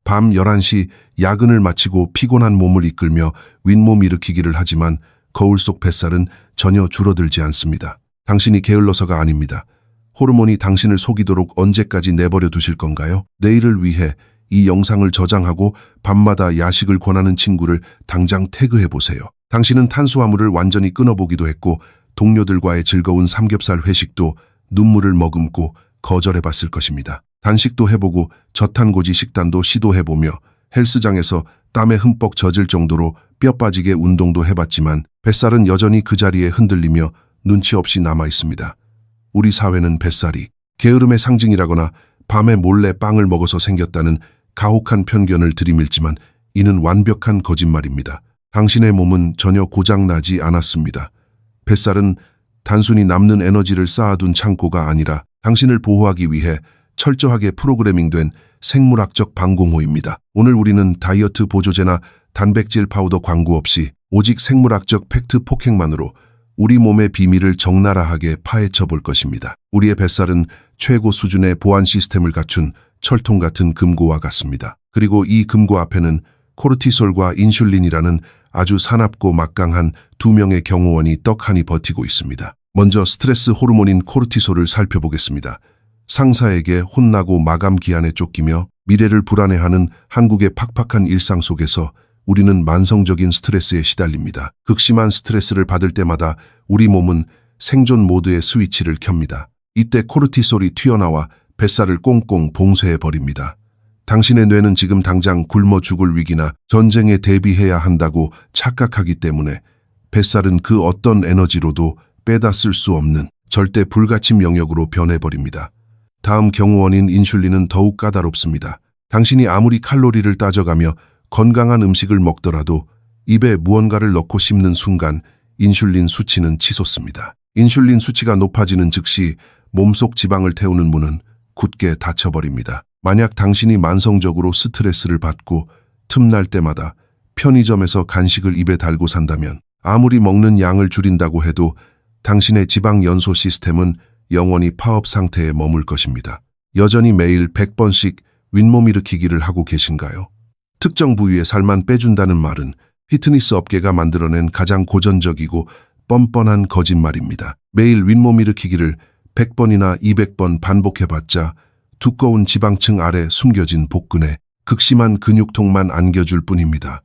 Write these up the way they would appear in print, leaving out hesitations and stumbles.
밤 11시 야근을 마치고 피곤한 몸을 이끌며 윗몸 일으키기를 하지만 거울 속 뱃살은 전혀 줄어들지 않습니다. 당신이 게을러서가 아닙니다. 호르몬이 당신을 속이도록 언제까지 내버려 두실 건가요? 내일을 위해 이 영상을 저장하고 밤마다 야식을 권하는 친구를 당장 태그해보세요. 당신은 탄수화물을 완전히 끊어보기도 했고 동료들과의 즐거운 삼겹살 회식도 눈물을 머금고 거절해봤을 것입니다. 단식도 해보고 저탄고지 식단도 시도해보며 헬스장에서 땀에 흠뻑 젖을 정도로 뼈 빠지게 운동도 해봤지만 뱃살은 여전히 그 자리에 흔들리며 눈치 없이 남아있습니다. 우리 사회는 뱃살이 게으름의 상징이라거나 밤에 몰래 빵을 먹어서 생겼다는 가혹한 편견을 들이밀지만 이는 완벽한 거짓말입니다. 당신의 몸은 전혀 고장나지 않았습니다. 뱃살은 단순히 남는 에너지를 쌓아둔 창고가 아니라 당신을 보호하기 위해 철저하게 프로그래밍된 생물학적 방공호입니다. 오늘 우리는 다이어트 보조제나 단백질 파우더 광고 없이 오직 생물학적 팩트 폭행만으로 우리 몸의 비밀을 적나라하게 파헤쳐 볼 것입니다. 우리의 뱃살은 최고 수준의 보안 시스템을 갖춘 철통 같은 금고와 같습니다. 그리고 이 금고 앞에는 코르티솔과 인슐린이라는 아주 사납고 막강한 두 명의 경호원이 떡하니 버티고 있습니다. 먼저 스트레스 호르몬인 코르티솔을 살펴보겠습니다. 상사에게 혼나고 마감 기한에 쫓기며 미래를 불안해하는 한국의 팍팍한 일상 속에서 우리는 만성적인 스트레스에 시달립니다. 극심한 스트레스를 받을 때마다 우리 몸은 생존 모드의 스위치를 켭니다. 이때 코르티솔이 튀어나와 뱃살을 꽁꽁 봉쇄해버립니다. 당신의 뇌는 지금 당장 굶어 죽을 위기나 전쟁에 대비해야 한다고 착각하기 때문에 뱃살은 그 어떤 에너지로도 빼다 쓸 수 없는 절대 불가침 영역으로 변해버립니다. 다음 경호원인 인슐린은 더욱 까다롭습니다. 당신이 아무리 칼로리를 따져가며 건강한 음식을 먹더라도 입에 무언가를 넣고 씹는 순간 인슐린 수치는 치솟습니다. 인슐린 수치가 높아지는 즉시 몸속 지방을 태우는 문은 굳게 닫혀버립니다. 만약 당신이 만성적으로 스트레스를 받고 틈날 때마다 편의점에서 간식을 입에 달고 산다면 아무리 먹는 양을 줄인다고 해도 당신의 지방 연소 시스템은 영원히 파업 상태에 머물 것입니다. 여전히 매일 100번씩 윗몸 일으키기를 하고 계신가요? 특정 부위의 살만 빼준다는 말은 피트니스 업계가 만들어낸 가장 고전적이고 뻔뻔한 거짓말입니다. 매일 윗몸 일으키기를 100번이나 200번 반복해봤자 두꺼운 지방층 아래 숨겨진 복근에 극심한 근육통만 안겨줄 뿐입니다.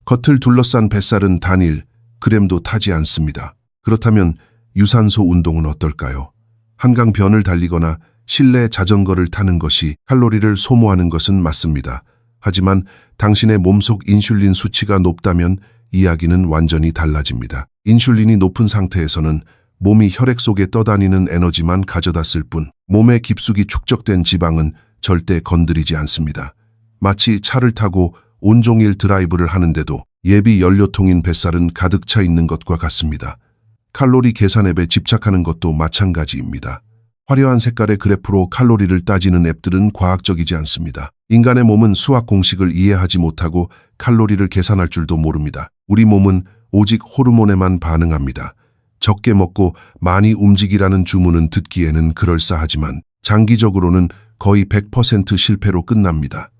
겉을 둘러싼 뱃살은 단일 그램도 타지 않습니다. 그렇다면 유산소 운동은 어떨까요? 한강변을 달리거나 실내 자전거를 타는 것이 칼로리를 소모하는 것은 맞습니다. 하지만 당신의 몸속 인슐린 수치가 높다면 이야기는 완전히 달라집니다. 인슐린이 높은 상태에서는 몸이 혈액 속에 떠다니는 에너지만 가져다 쓸 뿐 몸에 깊숙이 축적된 지방은 절대 건드리지 않습니다. 마치 차를 타고 온종일 드라이브를 하는데도 예비 연료통인 뱃살은 가득 차 있는 것과 같습니다. 칼로리 계산 앱에 집착하는 것도 마찬가지입니다. 화려한 색깔의 그래프로 칼로리를 따지는 앱들은 과학적이지 않습니다. 인간의 몸은 수학 공식을 이해하지 못하고 칼로리를 계산할 줄도 모릅니다. 우리 몸은 오직 호르몬에만 반응합니다. 적게 먹고 많이 움직이라는 주문은 듣기에는 그럴싸하지만 장기적으로는 거의 100% 실패로 끝납니다.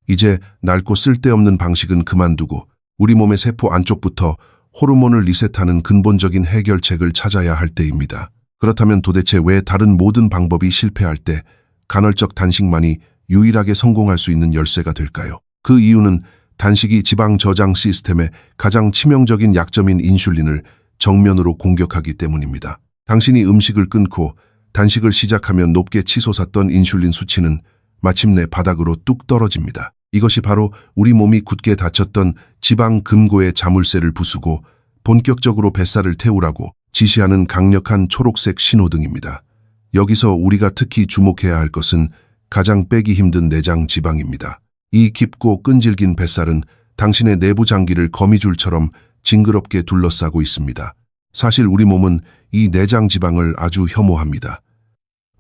이제 낡고 쓸데없는 방식은 그만두고 우리 몸의 세포 안쪽부터 호르몬을 리셋하는 근본적인 해결책을 찾아야 할 때입니다. 그렇다면 도대체 왜 다른 모든 방법이 실패할 때 간헐적 단식만이 유일하게 성공할 수 있는 열쇠가 될까요? 그 이유는 단식이 지방 저장 시스템의 가장 치명적인 약점인 인슐린을 정면으로 공격하기 때문입니다. 당신이 음식을 끊고 단식을 시작하면 높게 치솟았던 인슐린 수치는 마침내 바닥으로 뚝 떨어집니다. 이것이 바로 우리 몸이 굳게 닫혔던 지방 금고의 자물쇠를 부수고 본격적으로 뱃살을 태우라고 지시하는 강력한 초록색 신호등입니다. 여기서 우리가 특히 주목해야 할 것은 가장 빼기 힘든 내장 지방입니다. 이 깊고 끈질긴 뱃살은 당신의 내부 장기를 거미줄처럼 징그럽게 둘러싸고 있습니다. 사실 우리 몸은 이 내장 지방을 아주 혐오합니다.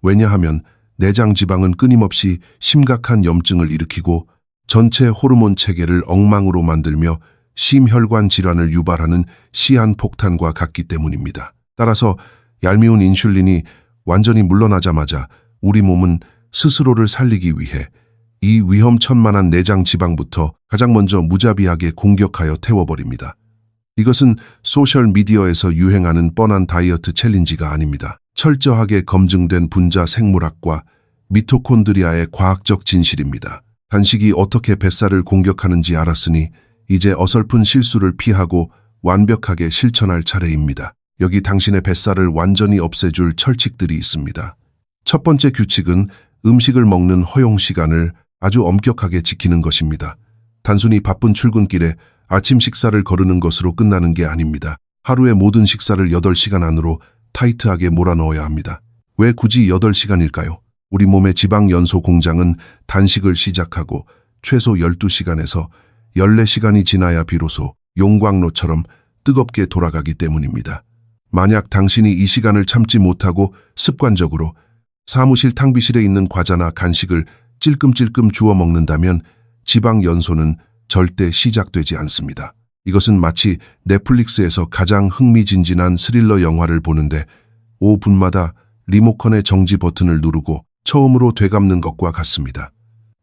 왜냐하면 내장 지방은 끊임없이 심각한 염증을 일으키고 전체 호르몬 체계를 엉망으로 만들며 심혈관 질환을 유발하는 시한폭탄과 같기 때문입니다. 따라서 얄미운 인슐린이 완전히 물러나자마자 우리 몸은 스스로를 살리기 위해 이 위험천만한 내장 지방부터 가장 먼저 무자비하게 공격하여 태워버립니다. 이것은 소셜미디어에서 유행하는 뻔한 다이어트 챌린지가 아닙니다. 철저하게 검증된 분자 생물학과 미토콘드리아의 과학적 진실입니다. 단식이 어떻게 뱃살을 공격하는지 알았으니 이제 어설픈 실수를 피하고 완벽하게 실천할 차례입니다. 여기 당신의 뱃살을 완전히 없애줄 철칙들이 있습니다. 첫 번째 규칙은 음식을 먹는 허용 시간을 아주 엄격하게 지키는 것입니다. 단순히 바쁜 출근길에 아침 식사를 거르는 것으로 끝나는 게 아닙니다. 하루의 모든 식사를 8시간 안으로 타이트하게 몰아넣어야 합니다. 왜 굳이 8시간일까요? 우리 몸의 지방 연소 공장은 단식을 시작하고 최소 12시간에서 14시간이 지나야 비로소 용광로처럼 뜨겁게 돌아가기 때문입니다. 만약 당신이 이 시간을 참지 못하고 습관적으로 사무실 탕비실에 있는 과자나 간식을 찔끔찔끔 주워 먹는다면 지방 연소는 절대 시작되지 않습니다. 이것은 마치 넷플릭스에서 가장 흥미진진한 스릴러 영화를 보는데 5분마다 리모컨의 정지 버튼을 누르고 처음으로 되감는 것과 같습니다.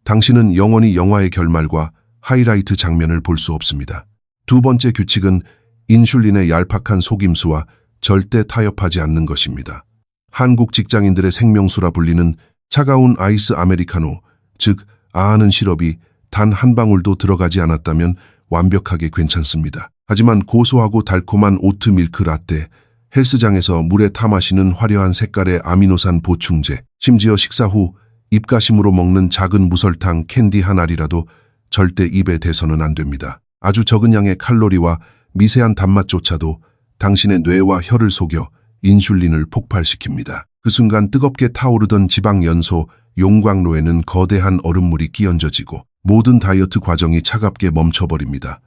당신은 영원히 영화의 결말과 하이라이트 장면을 볼 수 없습니다. 두 번째 규칙은 인슐린의 얄팍한 속임수와 절대 타협하지 않는 것입니다. 한국 직장인들의 생명수라 불리는 차가운 아이스 아메리카노, 즉 아하는 시럽이 단 한 방울도 들어가지 않았다면 완벽하게 괜찮습니다. 하지만 고소하고 달콤한 오트 밀크 라떼, 헬스장에서 물에 타 마시는 화려한 색깔의 아미노산 보충제, 심지어 식사 후 입가심으로 먹는 작은 무설탕 캔디 한 알이라도 절대 입에 대서는 안 됩니다. 아주 적은 양의 칼로리와 미세한 단맛조차도 당신의 뇌와 혀를 속여 인슐린을 폭발시킵니다. 그 순간 뜨겁게 타오르던 지방 연소 용광로에는 거대한 얼음물이 끼얹어지고 모든 다이어트 과정이 차갑게 멈춰버립니다.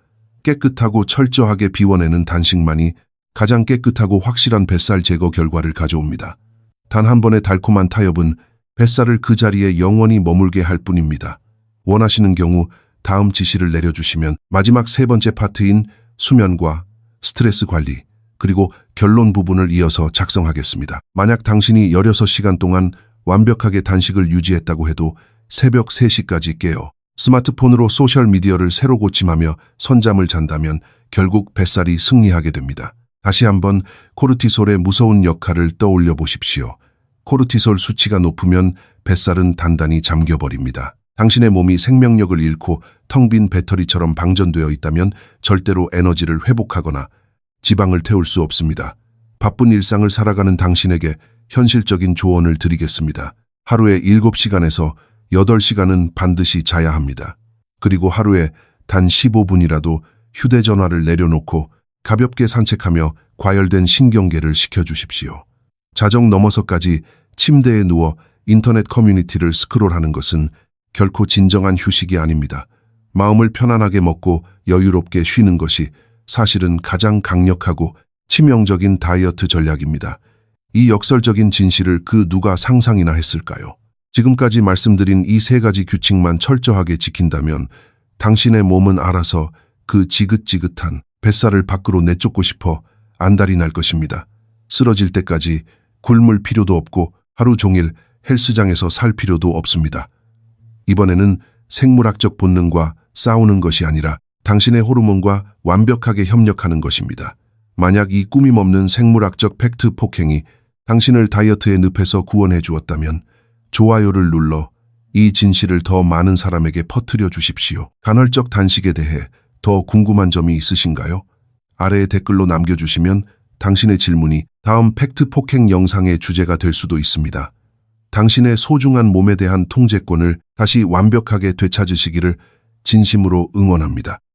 깨끗하고 철저하게 비워내는 단식만이 가장 깨끗하고 확실한 뱃살 제거 결과를 가져옵니다. 단 한 번의 달콤한 타협은 뱃살을 그 자리에 영원히 머물게 할 뿐입니다. 원하시는 경우 다음 지시를 내려주시면 마지막 세 번째 파트인 수면과 스트레스 관리, 그리고 결론 부분을 이어서 작성하겠습니다. 만약 당신이 16시간 동안 완벽하게 단식을 유지했다고 해도 새벽 3시까지 깨어 스마트폰으로 소셜미디어를 새로 고침하며 선잠을 잔다면 결국 뱃살이 승리하게 됩니다. 다시 한번 코르티솔의 무서운 역할을 떠올려 보십시오. 코르티솔 수치가 높으면 뱃살은 단단히 잠겨버립니다. 당신의 몸이 생명력을 잃고 텅 빈 배터리처럼 방전되어 있다면 절대로 에너지를 회복하거나 지방을 태울 수 없습니다. 바쁜 일상을 살아가는 당신에게 현실적인 조언을 드리겠습니다. 하루에 7시간에서 8시간은 반드시 자야 합니다. 그리고 하루에 단 15분이라도 휴대전화를 내려놓고 가볍게 산책하며 과열된 신경계를 식혀주십시오. 자정 넘어서까지 침대에 누워 인터넷 커뮤니티를 스크롤하는 것은 결코 진정한 휴식이 아닙니다. 마음을 편안하게 먹고 여유롭게 쉬는 것이 사실은 가장 강력하고 치명적인 다이어트 전략입니다. 이 역설적인 진실을 그 누가 상상이나 했을까요? 지금까지 말씀드린 이 3가지 규칙만 철저하게 지킨다면 당신의 몸은 알아서 그 지긋지긋한 뱃살을 밖으로 내쫓고 싶어 안달이 날 것입니다. 쓰러질 때까지 굶을 필요도 없고 하루 종일 헬스장에서 살 필요도 없습니다. 이번에는 생물학적 본능과 싸우는 것이 아니라 당신의 호르몬과 완벽하게 협력하는 것입니다. 만약 이 꾸밈 없는 생물학적 팩트 폭행이 당신을 다이어트의 늪에서 구원해 주었다면 좋아요를 눌러 이 진실을 더 많은 사람에게 퍼뜨려 주십시오. 간헐적 단식에 대해 더 궁금한 점이 있으신가요? 아래에 댓글로 남겨주시면 당신의 질문이 다음 팩트 폭행 영상의 주제가 될 수도 있습니다. 당신의 소중한 몸에 대한 통제권을 다시 완벽하게 되찾으시기를 진심으로 응원합니다.